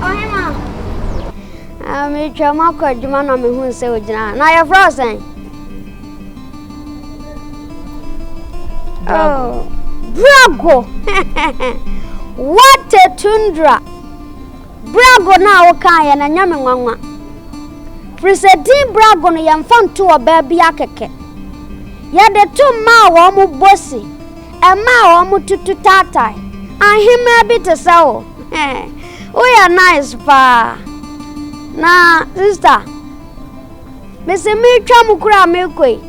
hima. Me chama ko adwuma na me hu se ogina. Na your frozen. Oh, Brago. What a tundra. Brago na wokan ye na nyame nwanwa. President Brago no yemfa nto oba bia keke. Ya de to ma wo mu bosi. E ma wo mu tutu tatai. Ahima bi te sawo. We are nice pa. Na sister. Me se me twa mu kura me koi.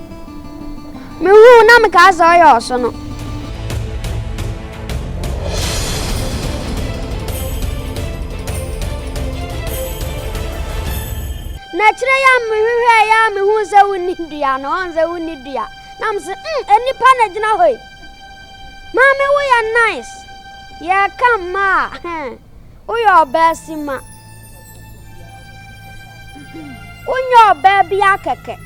Me hu na me ka so yo so no. Na kire ya me hwehwe ya me hu se woni dua no on se woni dua. Na me se enipa na gina hoi. Mama we are nice. Ya come ma. We are besima. Unyo baby akeke.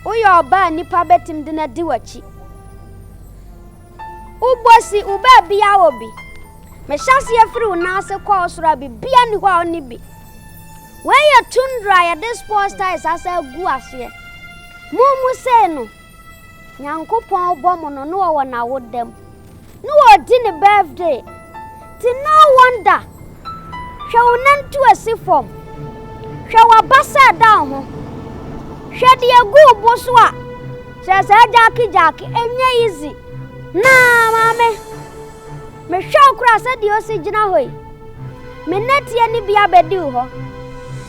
Uyo ba nipa betim de na di wachi. Ubosi ubabi ya obi. Me hyase afiri na ase kwa osura bi bia ni hwa oni bi. We ya tundra ya this poster is asa gu ase. Mumu se no. Nyankopon obomo no no wo na wodem. No odi ni birthday. Ti no wonder. Hwe wonantu asifom. Hwe wabasa down ho. Hwe de agu boso a. Se jaki enye easy. Na mame. Me hwe kura se de osi gina hoi. Me netie ni bia bedi ho.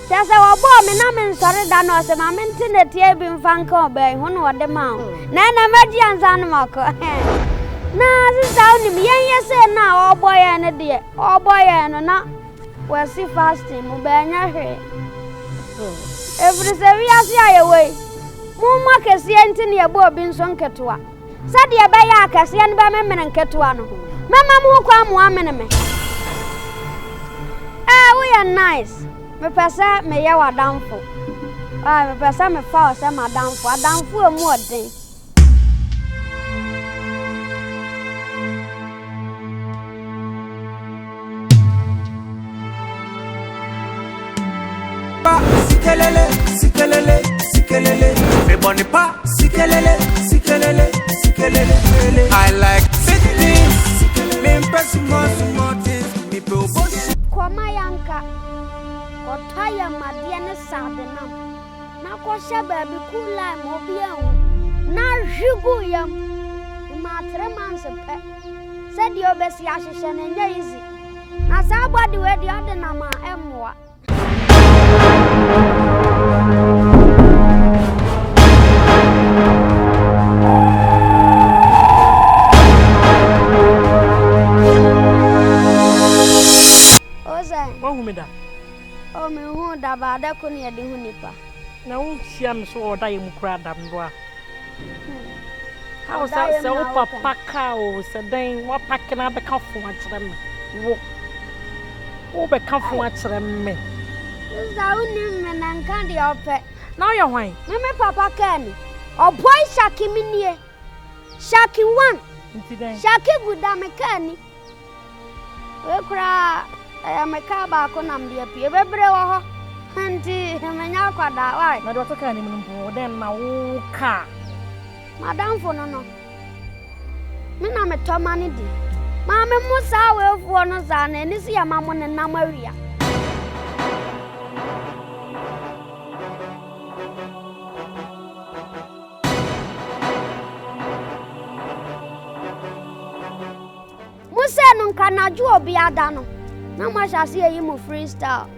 Se wabo me na me nsore da no se mame ntinetie bi mfanka obai ho no wode ma. Na maji anza no mako. Na sister ni me yen se na oboye ne de. Oboye no na wasi fasting mo ba nya hwe. Every se ase ayewe. Mo ma kese ntini e bo obi nso nketoa. Sade e ba ya kase ne ba memene nketoa no. Mama mo kwa mo amene me. We are nice. Me pesa me ye wadamfo. Me pesa me fa o se madamfo. Adamfo emu odin. Sikelele. Me boni pa. Sikelele. I like fitness. Me impress more things. People body. Kwama yanka. Otaya madie ne sadenam. Na ko sheba bi kula mo bia hu. Na hwigu yam. Ma tremanse pe. Se di obesi ahihye ne nya easy. Na sa body we di ode na ma emwa. Wahumida. Oh, me hu da ba da ko ne de hu nipa. Na wo hia me so oda ye mukura dam do a. How so papa ka o se den wa pack na be ka fo akere me. Wo be ka fo akere me. Za uni me na nkan de ope. Na yo hwan? Me papa ka ni. O boy Shaki minie. Shaki 1. Incident. Shaki guda me ka ni. We kura me ka ba ko nam de apie bebre wo ho. Anti me nya kwada wai. Na do to ka ni mpo den na wo ka. Madam fo no. Me na me to mani di. Ma me musa we fu no za na ni si ya ma mo ne na mawia. Musa no kanaju obi ada no. Na ma shase yi mu freestyle.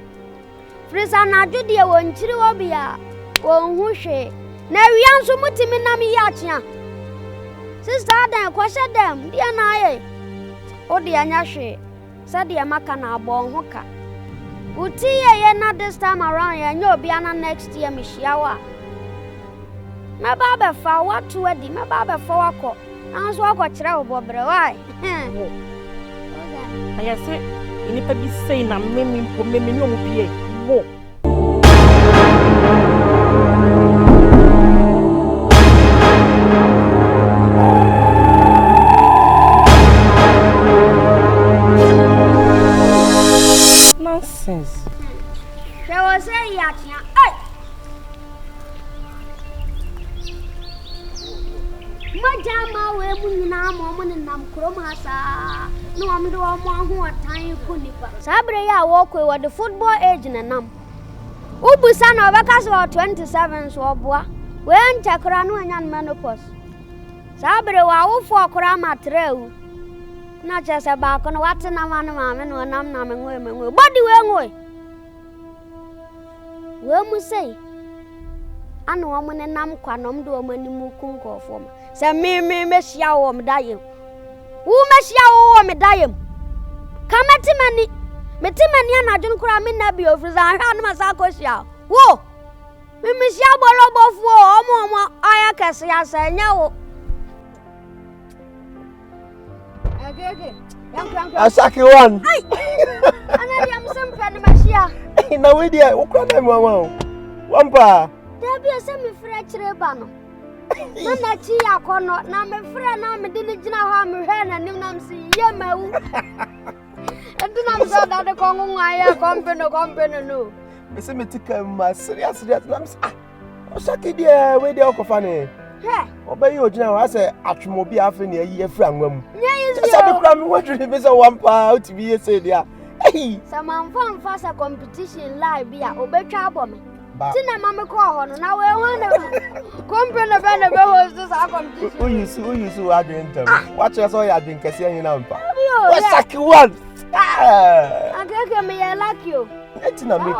Freestyle na ju de won chiri obi a won hu hwe. Na wian so mutimi na me ya chia. Sister Adam kwashe dem dia na aye. O de anya hwe. Sa de maka na abon ho ka. Uti ye na this time around ya nya obi ana next year me shiawa. Me ba be fa what to edi me ba be fa wako. Anso wako kire obobre why. I say inipa bi sei na memi mpo memi no mu pie. Wo. nonsense. There was a yatia. Hey! Majama, we woman and Nam Kromasa. No, I'm the one who are tiny Punipa. Sabrea walk with the football agent and Nam. Ubusan of a castle 27 swabwa. When Chakrano and Menopause. Sabre wa for Krama Treu. Not just a back on what's an aman or nam namming women. Body way. Well, must say. And woman and nam quanum do a many mukunko for me. Say me, miss yaw me dying. Who miss yaw me dying? Come at Timani. Metimani and I don't cry me nabi of his masako yaw. Whoa! Me miss yaw bolo of war, mama. I can say, I say, no. Asaki one. I am some penny. No idea. What can I want? One pa. There be a semi-French rebano. When I see a corner, now my friend, I'm a diligent harm, and I'm see Yemu. And then I'm so that the Congo I company no. Miss Mitika, my serious. Osaki, dear, where the Okofane. Obey you now. I say, Atmobi after a year from them. Yes, I'm wondering if one pound to be a say there. Hey, some fun faster competition live be a obey trouble. Tina Mamma call on now. I wonder. Company of the hosts are competition. Who you so I didn't tell. Watch us all. I didn't catch any number. What's one? I can't me. I like you. It's not me.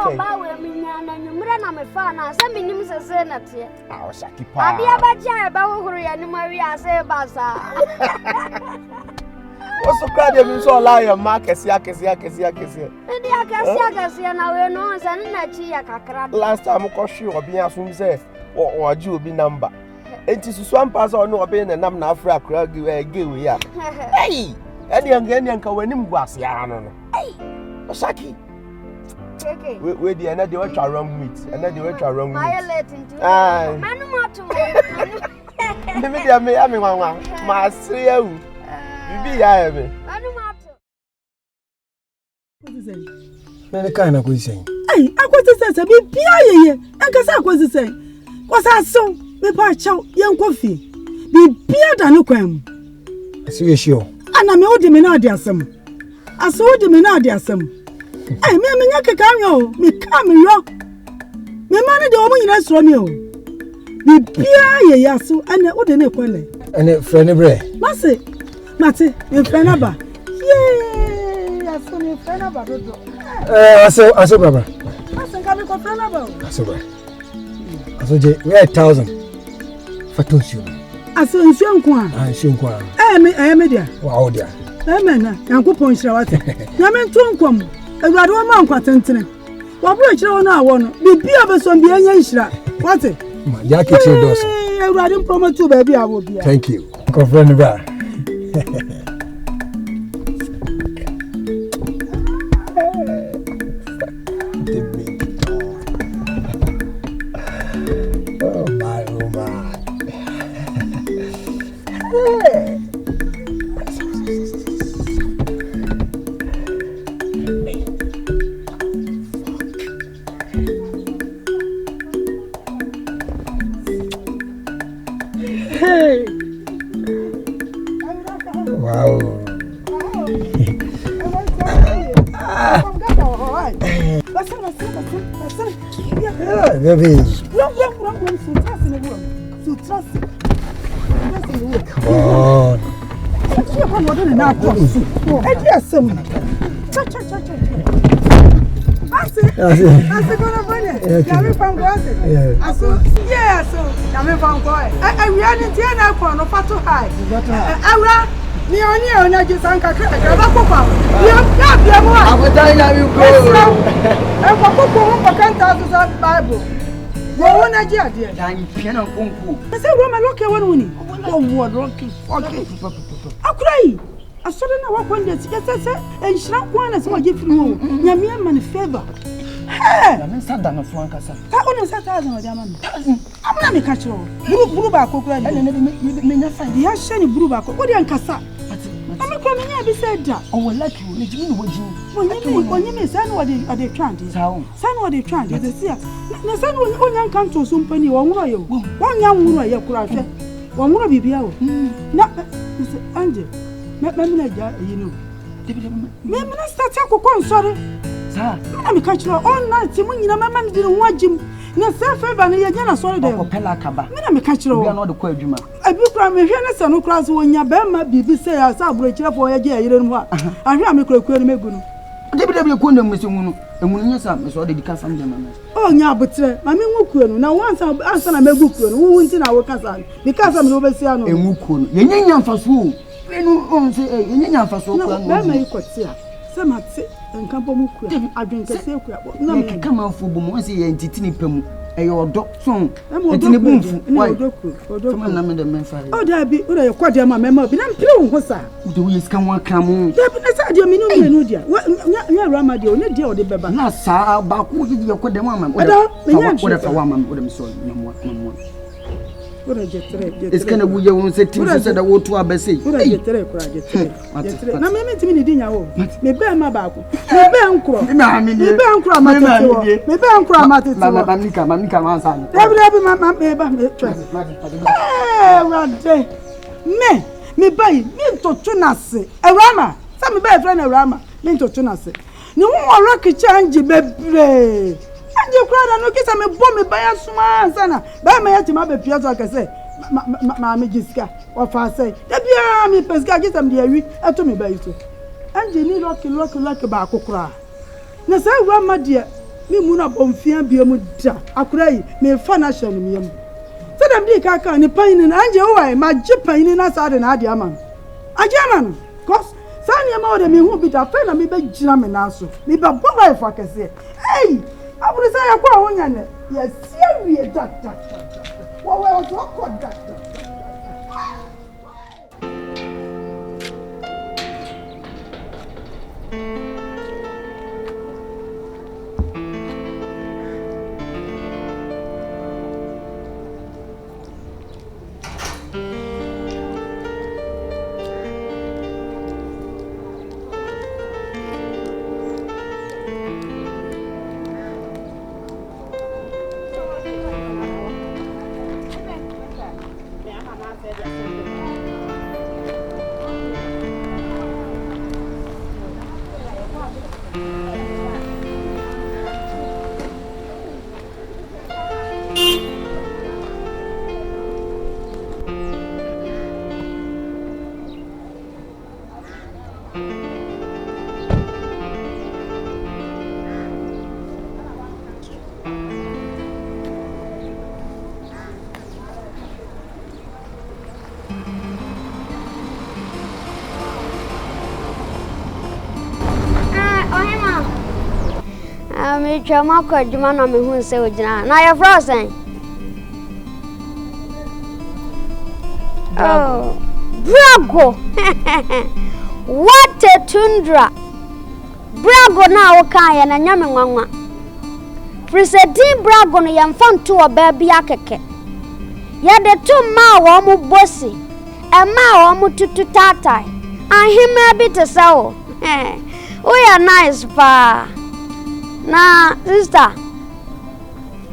I'm a fan. I'm sending him a senator. Our Saki Pa. I dear Baja, Bahuri, and Maria say Basa. What's the crowd of so liar, Marcus Yakas? And the Yakas, and I will know, and Chia. Last time, of course, you will be as soon as or Jew be number. It is one pass or no being a number of frack, give ya. Hey, Eddie and Genyan when him was Yan. Hey, Saki. Where the another way wrong meat, another way wrong meat. Ah, maybe I may one. My serious. You be I am. Many kind of question. Hey, I was to say, be Pia, and Casa was to say, was I so? Me part chow, young coffee. Be Pia than no crime. I see you. And I'm old Diminadiasum. I saw Diminadiasum. Hey, me cameo, me cameo. Me man, the woman in Australia. Be Pia, yasu, and the ordinary quelle. And a friend of Bray. Mate, your friend about. Yay, I saw your friend about. I saw, Baba. I saw coming for friend about. I saw, we are 1,000 for 2 shillings. I saw in Shunkwan. I am a dear. Wow, dear. Amen. Uncle Poncha, what? Yaman Tunkum. A rather one quatentin. What will you know? One be Pia son be a yashra. What it? Jackie, I rather promise to baby. I will be. Thank you. Confirm bar. I saw them walk one day, and shrunk one as well. Give you Yamian man favor. Hey, I'm not done of one cassa. I only said 1,000 of them. I'm not a catcher. Bruba, and then you may not find the Ashani Bruba. What do you cassa? I'm a coming here beside that. Oh, lucky, you mean what you mean, son, what they trying to son, what they trying to see. No, son, one young come to some penny, one young woman, your crash. One more be out. Not Mr. Angel. You know. Maybe I start to sorry. Sir, I'm catching all night. When you know, my man didn't watch him. No, sir, and you're sorry. They will pelacaba. I'm catching all the quadruma. I book from a Henness and class when your bema be say, I saw break up for a year. You don't want. I hear me quick. Debbie Kundum, Mr. Moon, and when you saw me, so they become from them. Oh, yeah, but I mean, Wukun. Now, once I answer, I may Wukun, who wins in our cousin because I'm overseeing and Wukun. You're young for school. You say, you're young for school. You could see. Some had said, and Campo I drink a secret. No, come out for Bomosi and Titini. Your dog song. I'm in the boom. Why? Oh, there be quite a member. I'm pure. What's that? Do we come on? Come on. That's a dear. What? Ramadio, no dear, the baby. Not Sarah, but who did you put the woman? Whatever woman would have sold. It's kind of we won't say things that I want to have a say. Now, maybe to me, dinner. Maybe I'm about. Maybe I'm crying. Maybe I'm crying. Maybe I'm crying. Me buy me to tunase. A rama. Some buy friend a rama. Me to tunase. No one rock change, baby. And you cried and no kiss me bomb me by a small sana. By my to my piazza, like I say, Mammy Jessica, or far say, that be a me pesca get them dear, I told me by you. And you need lucky about cry. Now, say, Grandma dear, me moon up on fear be a muda. I cry, me financial me. So them dear caca and the pain and Angel, my jip pain in us out and Adiaman. A German, cause Sanya more than me who be that friend of me by German also. Me but boy if I can say, hey. I would say I go on. Yes, serious doctor. What was awkward doctor? Me chama kwa juma na me hu se ojina na ya frozen oh brago what a tundra brago na wo kan ya na nyame nwanwa president brago no ya mfanto oba bia keke ya de to ma wo mu bosi e ma wo mu tutu tatai ahima bi te sawo o ya nice pa. Na sister,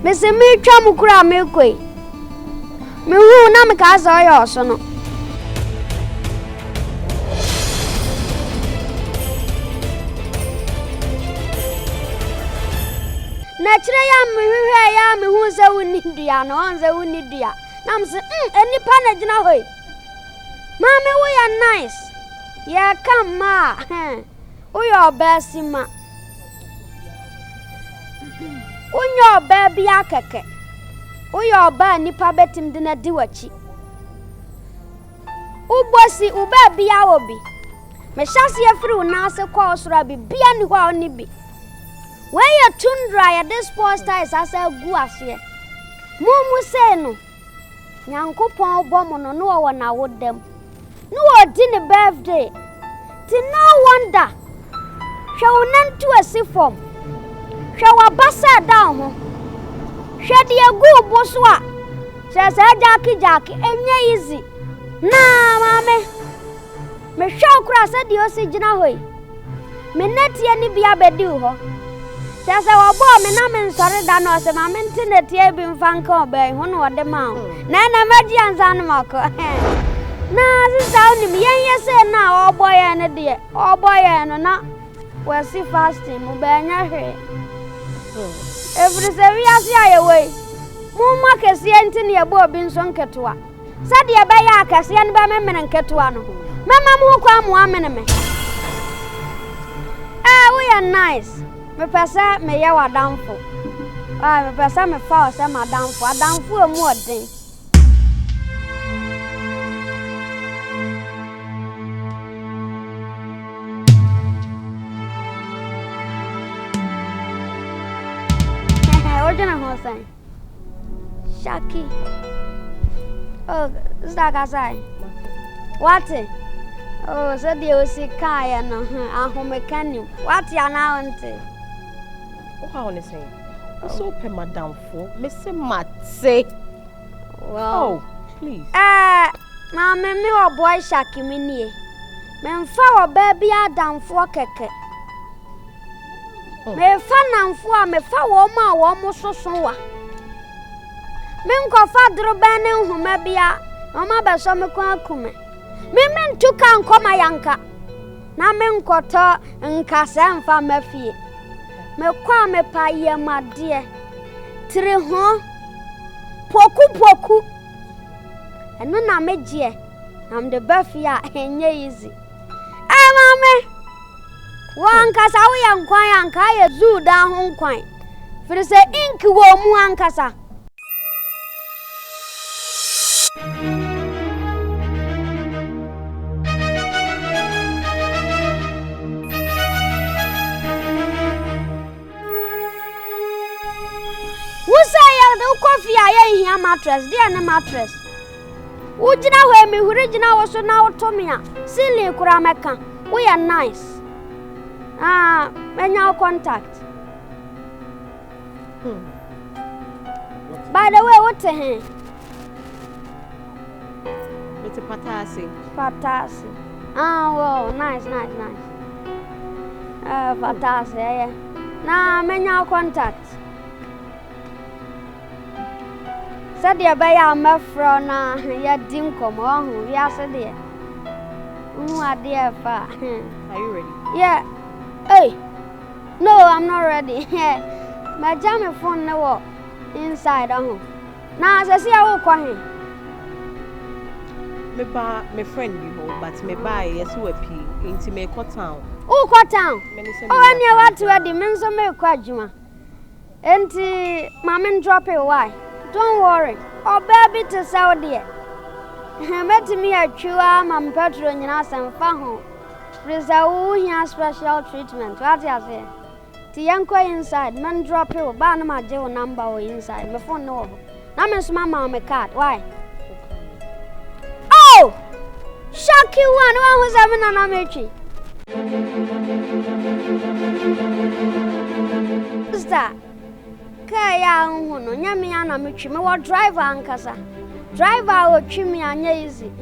me se me twa mu kura me koi. Me hu na me ka so yo so no. Na kire ya me hwe ya me hu se woni dua no on se woni dua. Na me se enipa na gina hoi. Ma me wo ya nice. Ya come ma. O yo best ma. Unyo baby akeke. Uyo ba nipa betim de na diwachi. Ubosi ubabi ya obi. Me shasi ya fru na se kwa osura bi bia ni kwa oni bi. We ya tundra ya this poster is asa gu ase. Mumu se no. Nyankopon obo no no wo na wodem. No odi ni birthday. Ti no wonder. Hwe wonantu asifom. Hwe wabasa down ho. Hwe de agu boso a. Se jaki enye easy. Na mame. Me show kura said the osigina hoy. Me net ye ni bia bedi ho. Just a boy, me na men sorry that no se ma mentin net ye bin fan ko be ho no de ma. Na maji ansan mako. Na sister ni me yen say na boy na de. Boy no na we see fasting mo be anya hwe. Every se we asia ye we. Mo ma kese entin ye bo bi nso nketoa. Said ye be ya kese ye ni ba me men nketoa no. Mama mo kwa mo amene me. We are nice. Me pesa me ye wa damfo. Me pesa me fa o se ma damfo. Adamfo e mu odin. What do you know say? Shaki. Oh, Sika say. What? Oh, so the Sika ya no. Ahomekani. What ya na ante? What I say? So pe madam for me say mate. Well. Oh, please. Ma me o boy Shaki me nie. Me mfa o baby adamfo keke. Me fa namfo a me fa wo ma wo mo soso wa. Me nkofa droba ne nhoma bia. Mama be so me kwa akume. Me mentuka nkoma yanka. Na me nkoto nkasa mfa mafie. Me kwa me pa ye made. Tire ho. Poku. Eno na meje. Am de bafia enye easy. Mama. Wankasa wo yankwan yanka ye zu da ho nkwan. Firi se inki wo mu ankasa. Coffee I here mattress, dear na mattress. Ujina we me original was now Tomia. Silly Kurameka. We are nice. Many contact. By the way, what's a hand? It's a patasi. Patasi. Well, nice. Patasi, yeah. Nah, many contact. Said the Baya Mafrona, ya dinkom, oh, yes, dear. Dear, fa. Are you ready? Yeah. Hey, no, I'm not ready. My jammy phone no inside. Now, as I see, I will call him. My friend, you know, but me buy yes, we pay into me town. Oh, what town? Oh, and you want to add the men's of me, Quajuma. And Mamma drop it. Why? Don't worry. Oh, baby, to Saudi. Met me at Chua, Mam Petro, and Yasan Faho. Preserve here special treatment. What you say? The young inside, man drop it, Banama Joe number inside. Before no. Now, Miss Mamma, my cat. Why? Oh! Shock you one who's having an amateur. Who's that? Kaya unhuno nyami ana michime wa driver ankasa driver wo twimi anya easy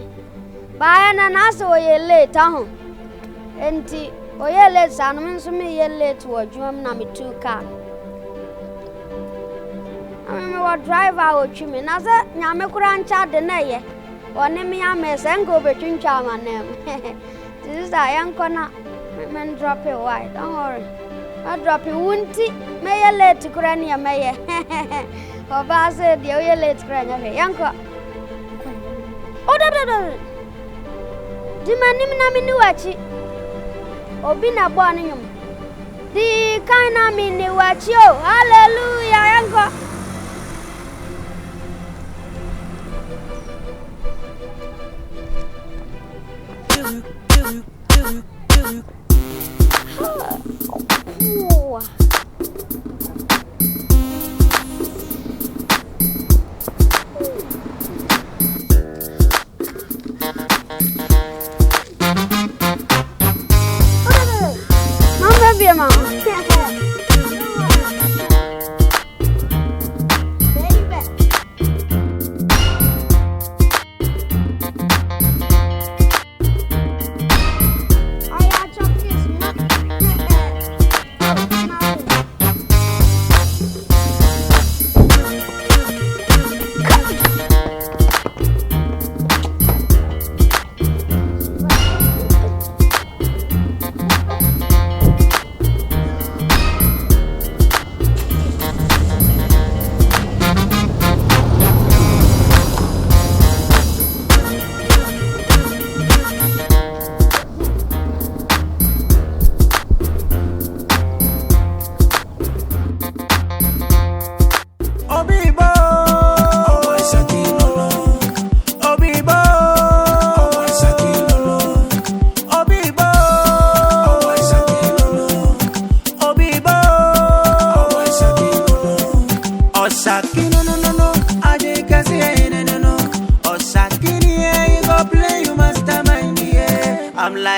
ba na na so ye late aho enti oye late anu nso me ye late wo adwuma na me two car me wa driver wo twimi na se nyame kura ncha de na ye one me amese ngo betwintwa manem this is a yanko na men drop it why don't worry. I drop it wunti may late Kurania may or Baza the oil late Grania Yanko. Oh, the man Nuachi or Bina Bonium. The kind of mean Nuachi. Hallelujah, Yanko.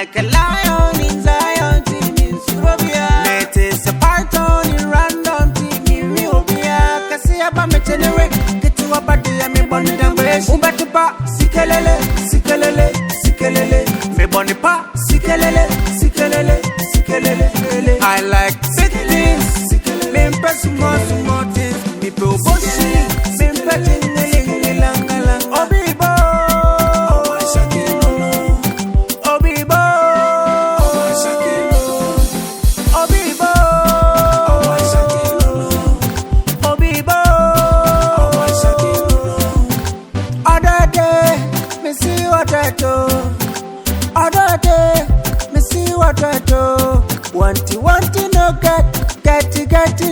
like a lion in Zion, team in Surabia. Let us apart on in random team in Riobia. Kasi abame chenere, kitu wabadi ya me boni dangwesh. Ubatipa, sikelele, sikelele, sikelele. Me boni pa, sikelele, sikelele, sikelele. I like big things, me impress more things. Me pro boshi, me impress langala. Obibo, Obibo, Obibo, Obibo. Other day, me see what I do. Other day, me see what I do. Want to no get.